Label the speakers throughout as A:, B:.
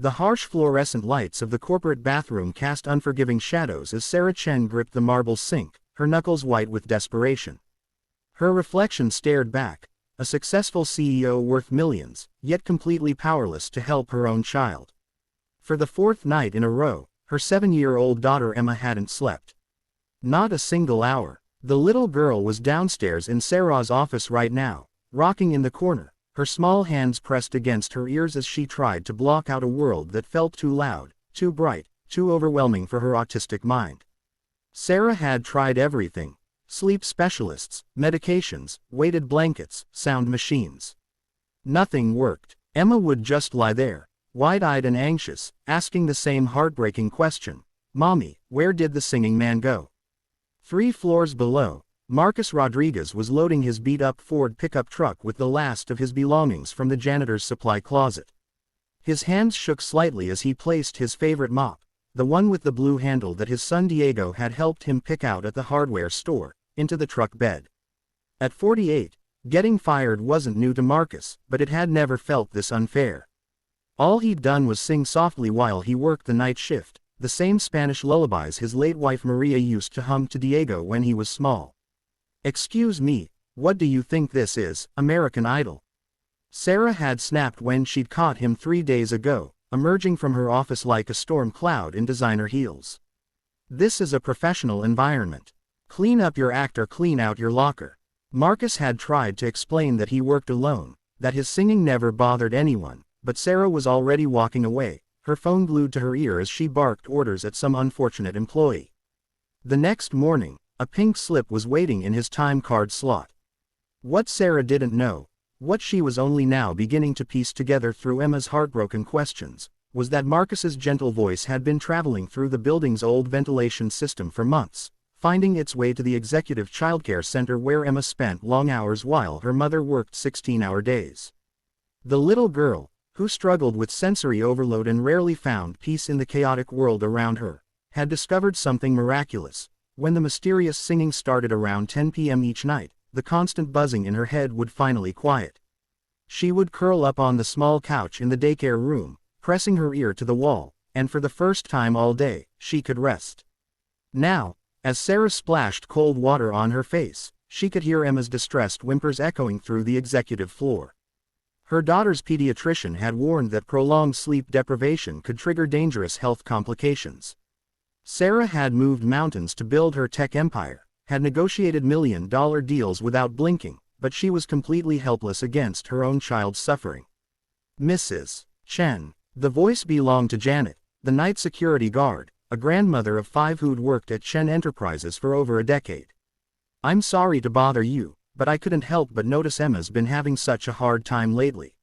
A: The harsh fluorescent lights of the corporate bathroom cast unforgiving shadows as Sarah Chen gripped the marble sink, her knuckles white with desperation. Her reflection stared back, a successful CEO worth millions, yet completely powerless to help her own child. For the fourth night in a row, her 7-year-old daughter Emma hadn't slept. Not a single hour. The little girl was downstairs in Sarah's office right now, rocking in the corner, her small hands pressed against her ears as she tried to block out a world that felt too loud, too bright, too overwhelming for her autistic mind. Sarah had tried everything: sleep specialists, medications, weighted blankets, sound machines. Nothing worked. Emma would just lie there, wide-eyed and anxious, asking the same heartbreaking question: "Mommy, where did the singing man go?" 3 floors below, Marcus Rodriguez was loading his beat-up Ford pickup truck with the last of his belongings from the janitor's supply closet. His hands shook slightly as he placed his favorite mop, the one with the blue handle that his son Diego had helped him pick out at the hardware store, into the truck bed. At 48, getting fired wasn't new to Marcus, but it had never felt this unfair. All he'd done was sing softly while he worked the night shift, the same Spanish lullabies his late wife Maria used to hum to Diego when he was small. "Excuse me, what do you think this is, American Idol?" Sarah had snapped when she'd caught him 3 days ago, emerging from her office like a storm cloud in designer heels. "This is a professional environment. Clean up your act or clean out your locker." Marcus had tried to explain that he worked alone, that his singing never bothered anyone, but Sarah was already walking away, her phone glued to her ear as she barked orders at some unfortunate employee. The next morning, a pink slip was waiting in his time card slot. What Sarah didn't know, what she was only now beginning to piece together through Emma's heartbroken questions, was that Marcus's gentle voice had been traveling through the building's old ventilation system for months, finding its way to the executive childcare center where Emma spent long hours while her mother worked 16-hour days. The little girl, who struggled with sensory overload and rarely found peace in the chaotic world around her, had discovered something miraculous. When the mysterious singing started around 10 p.m. each night, the constant buzzing in her head would finally quiet. She would curl up on the small couch in the daycare room, pressing her ear to the wall, and for the first time all day, she could rest. Now, as Sarah splashed cold water on her face, she could hear Emma's distressed whimpers echoing through the executive floor. Her daughter's pediatrician had warned that prolonged sleep deprivation could trigger dangerous health complications. Sarah had moved mountains to build her tech empire, had negotiated million-dollar deals without blinking, but she was completely helpless against her own child's suffering. "Mrs. Chen." The voice belonged to Janet, the night security guard, a grandmother of 5 who'd worked at Chen Enterprises for over a decade. "I'm sorry to bother you, but I couldn't help but notice Emma's been having such a hard time lately."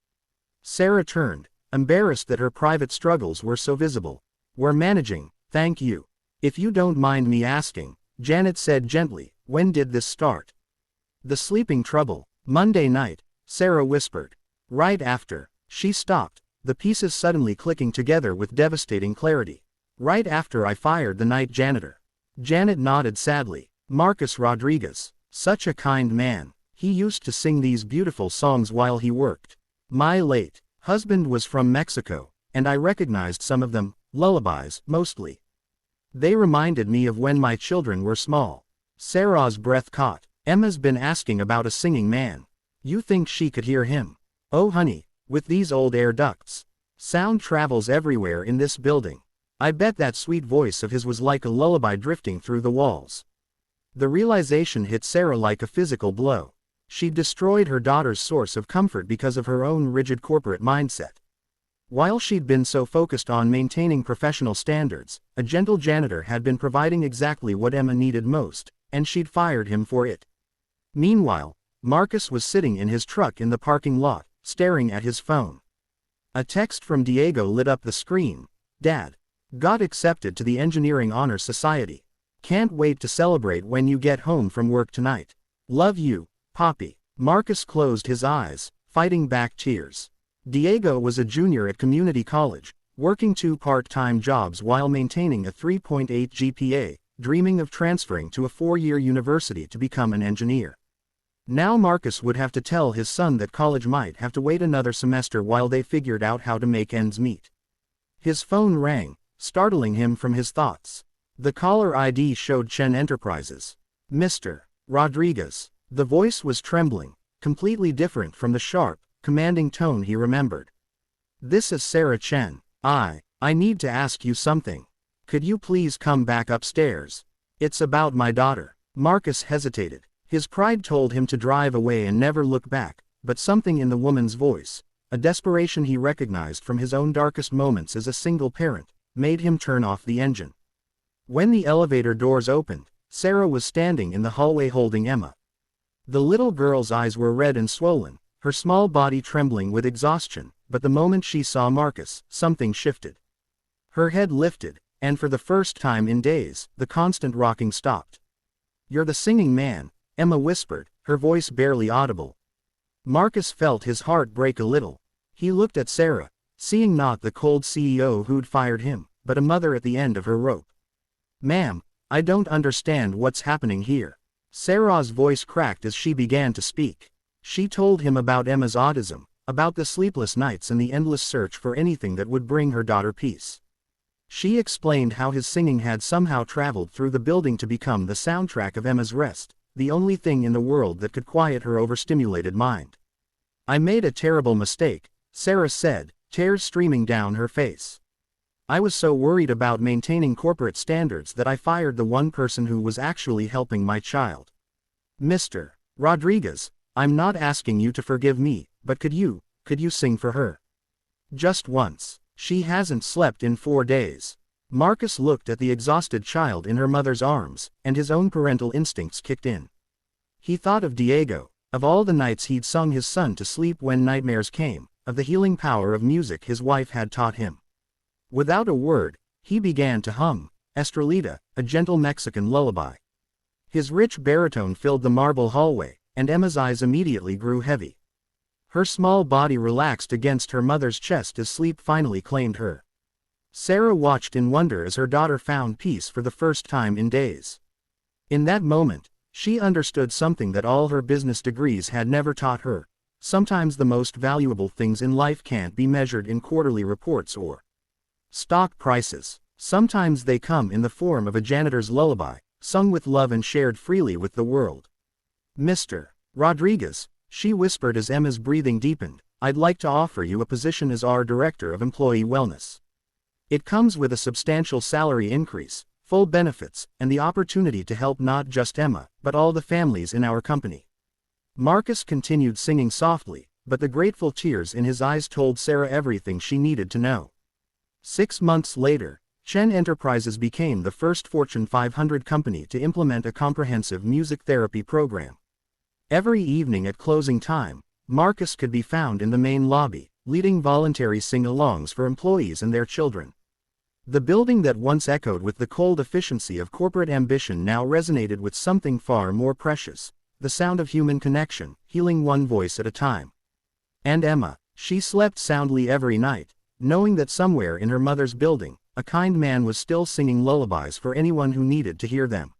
A: Sarah turned, embarrassed that her private struggles were so visible. "We're managing, thank you. If you don't mind me asking," Janet said gently, "when did this start?" "The sleeping trouble, Monday night," Sarah whispered. "Right after." She stopped, the pieces suddenly clicking together with devastating clarity. "Right after I fired the night janitor." Janet nodded sadly. "Marcus Rodriguez, such a kind man. He used to sing these beautiful songs while he worked. My late husband was from Mexico, and I recognized some of them, lullabies, mostly. They reminded me of when my children were small." Sarah's breath caught. "Emma's been asking about a singing man. You think she could hear him?" "Oh honey, with these old air ducts. Sound travels everywhere in this building. I bet that sweet voice of his was like a lullaby drifting through the walls." The realization hit Sarah like a physical blow. She'd destroyed her daughter's source of comfort because of her own rigid corporate mindset. While she'd been so focused on maintaining professional standards, a gentle janitor had been providing exactly what Emma needed most, and she'd fired him for it. Meanwhile, Marcus was sitting in his truck in the parking lot, staring at his phone. A text from Diego lit up the screen. "Dad. Got accepted to the Engineering Honor Society. Can't wait to celebrate when you get home from work tonight. Love you, Poppy." Marcus closed his eyes, fighting back tears. Diego was a junior at community college, working 2 part-time jobs while maintaining a 3.8 GPA, dreaming of transferring to a 4-year university to become an engineer. Now Marcus would have to tell his son that college might have to wait another semester while they figured out how to make ends meet. His phone rang, startling him from his thoughts. The caller ID showed Chen Enterprises. Mr. Rodriguez. The voice was trembling, completely different from the sharp, commanding tone he remembered. This is Sarah Chen. I need to ask you something. Could you please come back upstairs? It's about my daughter. Marcus hesitated. His pride told him to drive away and never look back, but something in the woman's voice, a desperation he recognized from his own darkest moments as a single parent, made him turn off the engine. When the elevator doors opened, Sarah was standing in the hallway holding Emma. The little girl's eyes were red and swollen, her small body trembling with exhaustion, but the moment she saw Marcus, something shifted. Her head lifted, and for the first time in days, the constant rocking stopped. "You're the singing man," Emma whispered, her voice barely audible. Marcus felt his heart break a little. He looked at Sarah, seeing not the cold CEO who'd fired him, but a mother at the end of her rope. "Ma'am, I don't understand what's happening here." Sarah's voice cracked as she began to speak. She told him about Emma's autism, about the sleepless nights and the endless search for anything that would bring her daughter peace. She explained how his singing had somehow traveled through the building to become the soundtrack of Emma's rest, the only thing in the world that could quiet her overstimulated mind. "I made a terrible mistake," Sarah said, tears streaming down her face. "I was so worried about maintaining corporate standards that I fired the one person who was actually helping my child. Mr. Rodriguez, I'm not asking you to forgive me, but could you sing for her? Just once. She hasn't slept in 4 days." Marcus looked at the exhausted child in her mother's arms, and his own parental instincts kicked in. He thought of Diego, of all the nights he'd sung his son to sleep when nightmares came, of the healing power of music his wife had taught him. Without a word, he began to hum, Estrelita, a gentle Mexican lullaby. His rich baritone filled the marble hallway, and Emma's eyes immediately grew heavy. Her small body relaxed against her mother's chest as sleep finally claimed her. Sarah watched in wonder as her daughter found peace for the first time in days. In that moment, she understood something that all her business degrees had never taught her. Sometimes the most valuable things in life can't be measured in quarterly reports or stock prices. Sometimes they come in the form of a janitor's lullaby, sung with love and shared freely with the world. "Mr. Rodriguez," she whispered as Emma's breathing deepened, "I'd like to offer you a position as our Director of Employee Wellness. It comes with a substantial salary increase, full benefits, and the opportunity to help not just Emma, but all the families in our company." Marcus continued singing softly, but the grateful tears in his eyes told Sarah everything she needed to know. 6 months later, Chen Enterprises became the first Fortune 500 company to implement a comprehensive music therapy program. Every evening at closing time, Marcus could be found in the main lobby, leading voluntary sing-alongs for employees and their children. The building that once echoed with the cold efficiency of corporate ambition now resonated with something far more precious, the sound of human connection, healing one voice at a time. And Emma, she slept soundly every night, knowing that somewhere in her mother's building, a kind man was still singing lullabies for anyone who needed to hear them.